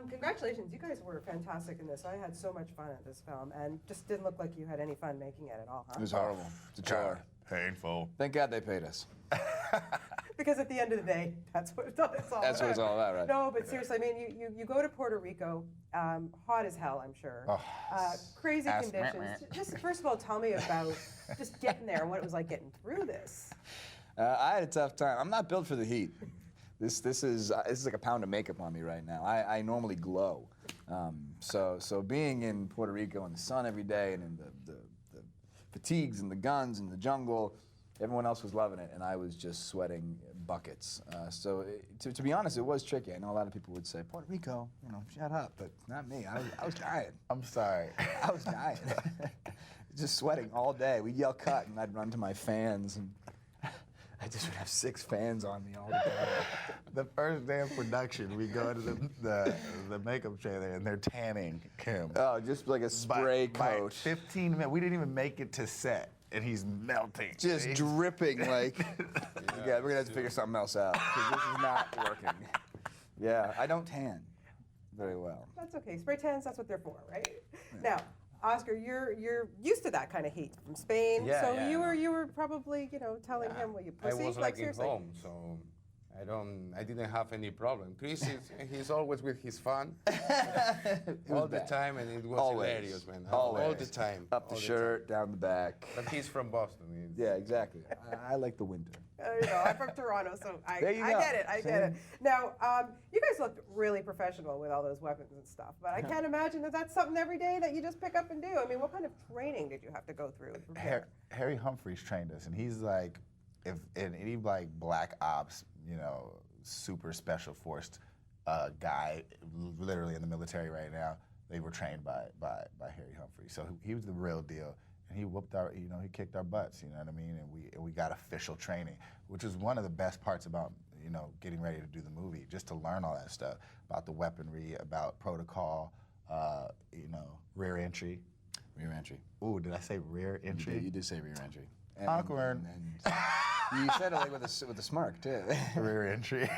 Congratulations, you guys were fantastic in this. I had so much fun at this film, and just didn't look like you had any fun making it at all, huh? It was horrible. It's a chore. Painful. Thank God they paid us. Because at the end of the day, that's what it's all about. That's what it's all about, right? No, but seriously, I mean, you go to Puerto Rico, hot as hell, I'm sure. Oh, Crazy conditions. Just first of all, tell me about just getting there and what it was like getting through this. I had a tough time. I'm not built for the heat. This is like a pound of makeup on me right now. I normally glow. So being in Puerto Rico in the sun every day and in the fatigues and the guns and the jungle, everyone else was loving it, and I was just sweating buckets. To be honest, it was tricky. I know a lot of people would say, Puerto Rico, shut up, but not me. I was dying. I'm sorry. I was dying. Just sweating all day. We'd yell cut, and I'd run to my fans, and I just would have 6 fans on me all the time. The first day of production, we go to the makeup trailer, and they're tanning him. Oh, just like a spray coat. By 15 minutes, we didn't even make it to set, and he's melting. Just dripping like, yeah, we're going to have to figure something else out, because this is not working. Yeah, I don't tan very well. That's okay. Spray tans, that's what they're for, right? Yeah. Now, Oscar, you're used to that kind of heat from Spain, Yeah, so yeah. you were probably telling him what you pussy. I was like in seriously. home, so I didn't have any problem. Chris he's always with his fun all the time, and it was Always. hilarious, man. Always. All the time. Up the all shirt, down the back. But he's from Boston. Yeah, exactly. I like the winter. I'm from Toronto, so I There you get go. it. I get it. Now, you guys looked really professional with all those weapons and stuff, but I can't imagine that that's something every day that you just pick up and do. I mean, what kind of training did you have to go through to prepare? Harry Humphreys trained us, and he's like, if in any like black ops, super special forced guy, literally in the military right now, they were trained by Harry Humphreys. So he was the real deal, and he whooped our, he kicked our butts. You know what I mean? And we got official training, which is one of the best parts about getting ready to do the movie, just to learn all that stuff about the weaponry, about protocol, rear entry. Rear entry. Ooh, did I say rear entry? You did say rear entry. Awkward. And you said it like with a smirk too. Rear entry.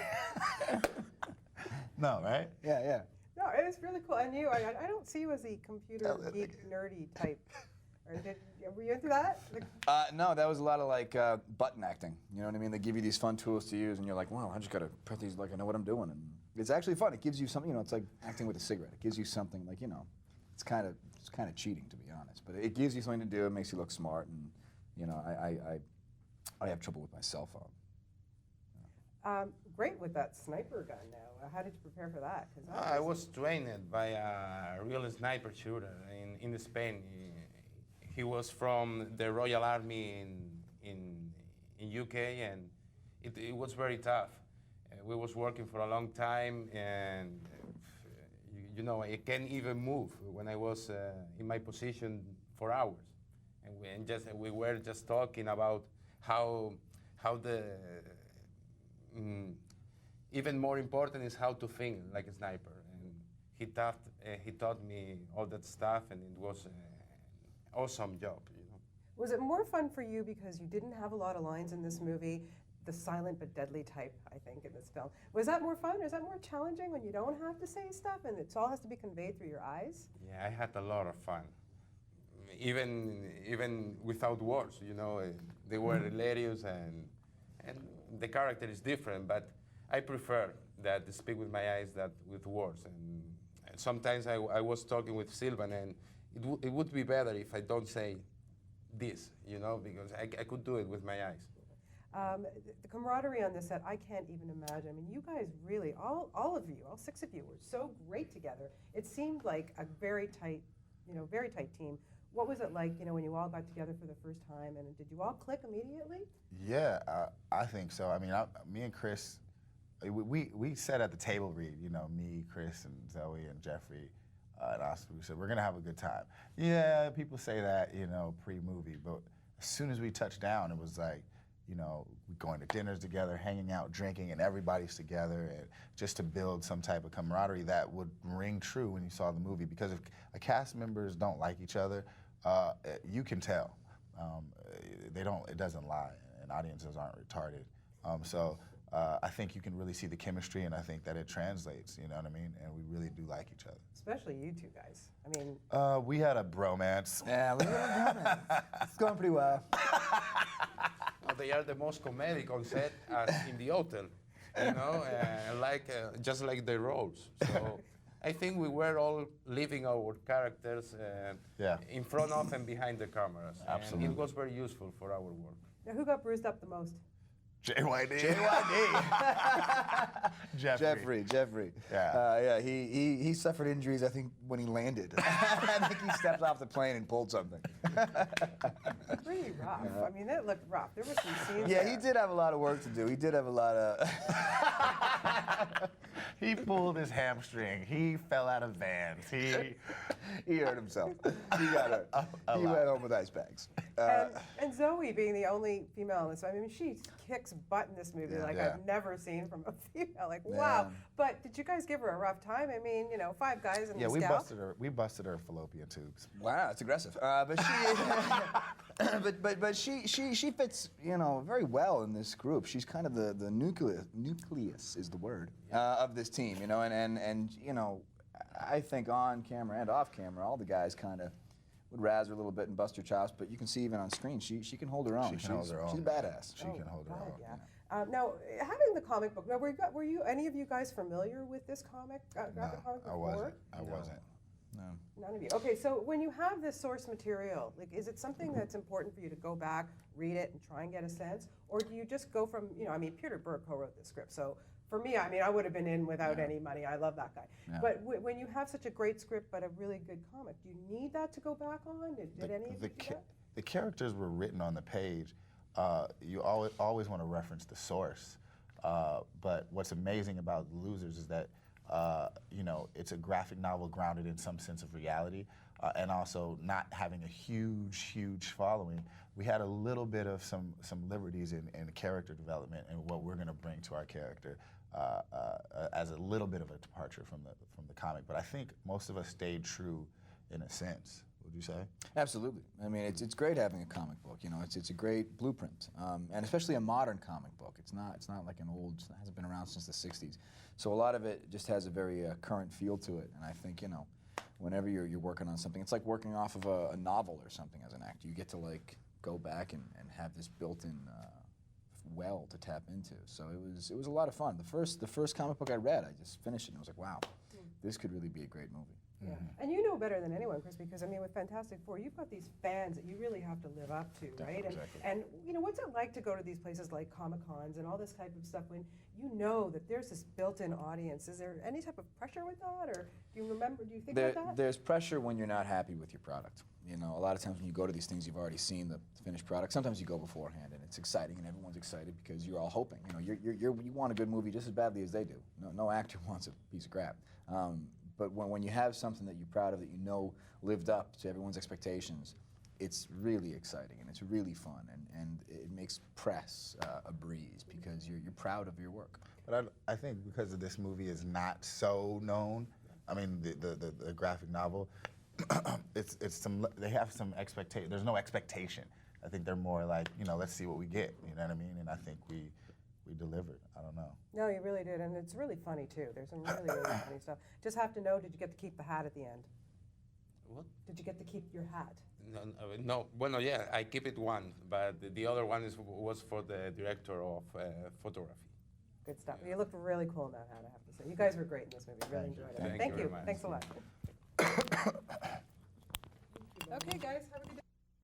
No, right? No, Yeah. it was really cool. And you, I don't see you as a computer geek, nerdy type. Or were you into that? No, that was a lot of like button acting. You know what I mean? They give you these fun tools to use, and you're like, wow, I just gotta press these like I know what I'm doing. And it's actually fun. It gives you something. It's like acting with a cigarette. It gives you something like it's kind of cheating, to be honest. But it gives you something to do. It makes you look smart. And I have trouble with my cell phone. Great with that sniper gun now. How did you prepare for that? 'Cause that I was trained by a real sniper shooter in Spain. He was from the Royal Army in UK, and it was very tough. We was working for a long time, and I can't even move when I was in my position for hours, and we were just talking about how the even more important is how to think like a sniper, and he taught me all that stuff, and it was an awesome job. Was it more fun for you because you didn't have a lot of lines in this movie, the silent but deadly type, I think, in this film? Was that more fun? Is that more challenging when you don't have to say stuff and it all has to be conveyed through your eyes? Yeah, I had a lot of fun. Even without words, they were hilarious, and the character is different, but I prefer that to speak with my eyes than with words. And sometimes I was talking with Sylvan, and it would be better if I don't say this, because I could do it with my eyes. The camaraderie on this set, I can't even imagine. I mean, you guys really, all of you, all 6 of you, were so great together. It seemed like a very tight team. What was it like, when you all got together for the first time, and did you all click immediately? Yeah, I think so. I mean, me and Chris, we sat at the table read, me, Chris, and Zoe, and Jeffrey, and Oscar. We said, we're gonna have a good time. Yeah, people say that, pre-movie, but as soon as we touched down, it was like, going to dinners together, hanging out, drinking, and everybody's together, and just to build some type of camaraderie that would ring true when you saw the movie. Because if cast members don't like each other, you can tell. It doesn't lie, and audiences aren't retarded. I think you can really see the chemistry, and I think that it translates. You know what I mean? And we really do like each other. Especially you two guys. I mean, We had a bromance. Yeah, we it's going pretty well. They are the most comedic on set as in the hotel, you know, just like the roles. So I think we were all living our characters in front of and behind the cameras. Absolutely. And it was very useful for our work. now who got bruised up the most? JYD. Jeffrey. Yeah. He suffered injuries, I think, when he landed. I think he stepped off the plane and pulled something. Pretty rough. I mean, it looked rough. There were some scenes. Yeah, there. he did have a lot of work to do. He did have a lot of... He pulled his hamstring. He fell out of Vans. He hurt himself. He got hurt. He went home with ice bags. And Zoe being the only female in this, I mean, she kicks butt in this movie like Yeah. I've never seen from a female. Like, wow. Yeah. But did you guys give her a rough time? I mean, you know, 5 guys in Yeah, the we scout. we busted her fallopian tubes. Wow, that's aggressive. But she fits, you know, very well in this group. She's kind of the nucleus is the word of this team, you know, and you know, I think on camera and off camera, all the guys kind of would razz her a little bit and bust her chops, but you can see even on screen, she can hold her own. She can hold her own. She's a badass. She can hold her God, own. yeah. Now, having the comic book, now were you any of you guys familiar with this comic, graphic comic I before? wasn't. No. None of you. Okay, so when you have this source material, like, is it something that's important for you to go back, read it, and try and get a sense, or do you just go from, you know, I mean, Peter Berg co-wrote the script, so for me, I mean, I would have been in without any money. I love that guy. Yeah. But when you have such a great script but a really good comic, do you need that to go back on? Did any of you do that? The characters were written on the page. You always want to reference the source. But what's amazing about Losers is that you know, it's a graphic novel grounded in some sense of reality, and also not having a huge following. We had a little bit of some liberties in character development and what we're going to bring to our character as a little bit of a departure from the comic. But I think most of us stayed true in a sense. Would you say? Absolutely. I mean, it's great having a comic book. You know, it's a great blueprint, and especially a modern comic book. It's not like an old. It hasn't been around since the '60s. So a lot of it just has a very current feel to it. And I think, you know, whenever you're working on something, it's like working off of a novel or something as an actor. You get to like go back and have this built-in well to tap into. So it was a lot of fun. The first comic book I read, I just finished it and I was like, wow, this could really be a great movie. Yeah. And you know better than anyone, Chris, because I mean, with Fantastic Four, you've got these fans that you really have to live up to, right? Exactly. And you know, what's it like to go to these places like Comic-Cons and all this type of stuff when you know that there's this built-in audience? Is there any type of pressure with that, or do you think about that? There's pressure when you're not happy with your product. You know, a lot of times when you go to these things, you've already seen the finished product. Sometimes you go beforehand, and it's exciting, and everyone's excited because you're all hoping. You know, you want a good movie just as badly as they do. No actor wants a piece of crap. But when you have something that you're proud of, that you know lived up to everyone's expectations, it's really exciting and it's really fun, and it makes press a breeze because you're proud of your work. But I think because of this movie is not so known, I mean the graphic novel, they have some expectation. There's no expectation. I think they're more like, you know, let's see what we get. You know what I mean? And I think we delivered. I don't know. No, you really did, and it's really funny too. There's some really funny stuff. Just have to know, did you get to keep the hat at the end? What? Did you get to keep your hat? No. Well, yeah, I keep it one, but the other one was for the director of photography. Good stuff. You looked really cool in that hat, I have to say. You guys were great in this movie. Really enjoyed it. Thank you very you. much. Thanks a lot.